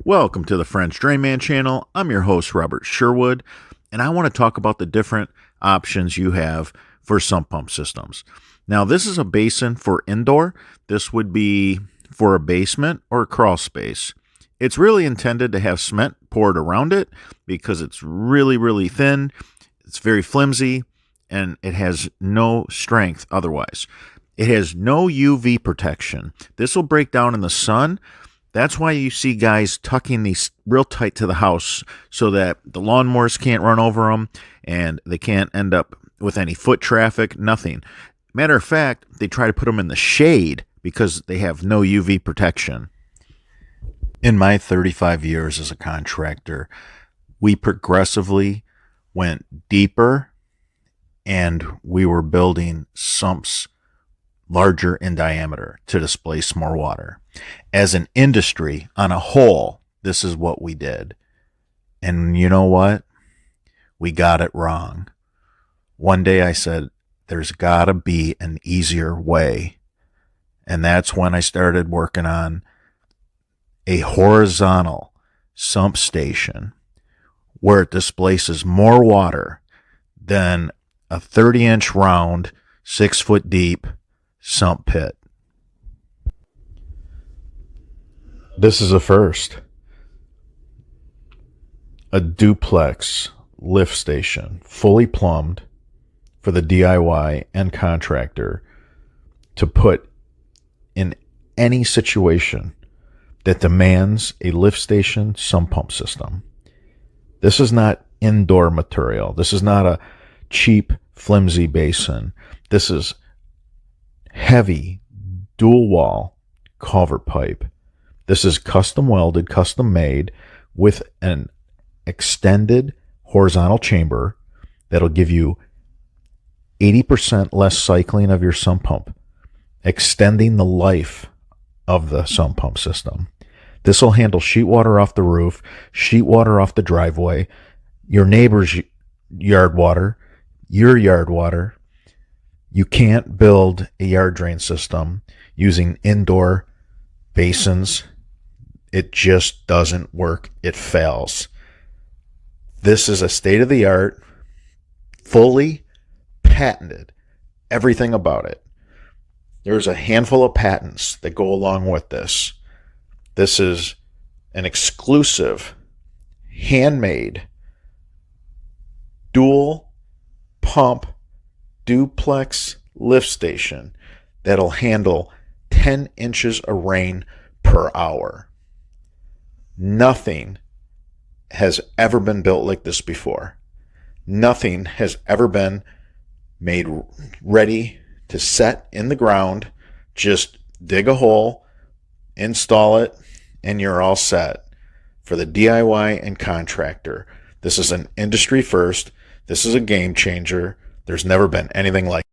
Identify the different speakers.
Speaker 1: Welcome to the French Drain Man channel. I'm your host, Robert Sherwood, and I want to talk about the different options you have for sump pump systems. Now, this is a basin for indoor. This would be for a basement or a crawl space. It's really intended to have cement poured around it because it's really thin. It's very flimsy, and it has no strength otherwise. It has no UV protection. This will break down in the sun. That's why you see guys tucking these real tight to the house so that the lawnmowers can't run over them and they can't end up with any foot traffic, nothing. Matter of fact, they try to put them in the shade because they have no UV protection. In my 35 years as a contractor, we progressively went deeper and we were building sumps larger in diameter to displace more water. As an industry on a whole, this is what we did. And you know what? We got it wrong. One day I said, there's got to be an easier way. And that's when I started working on a horizontal sump station where it displaces more water than a 30-inch round, 6-foot deep sump pit. This is a first. A duplex lift station, fully plumbed for the DIY and contractor to put in any situation that demands a lift station sump pump system. This is not indoor material. This is not a cheap, flimsy basin. This is heavy dual wall culvert pipe. This is custom welded, custom made with an extended horizontal chamber that'll give you 80% less cycling of your sump pump, extending the life of the sump pump system. This will handle sheet water off the roof, sheet water off the driveway, your neighbor's yard water, your yard water. You can't build a yard drain system using indoor basins. It just doesn't work. It fails. This is a state-of-the-art, fully patented, everything about it. There's a handful of patents that go along with this. This is an exclusive, handmade, dual pump duplex lift station that'll handle 10 inches of rain per hour. Nothing has ever been built like this before. Nothing has ever been made ready to set in the ground. Just dig a hole, install it, and you're all set. For the DIY and contractor, this is an industry first. This is a game changer. There's never been anything like it.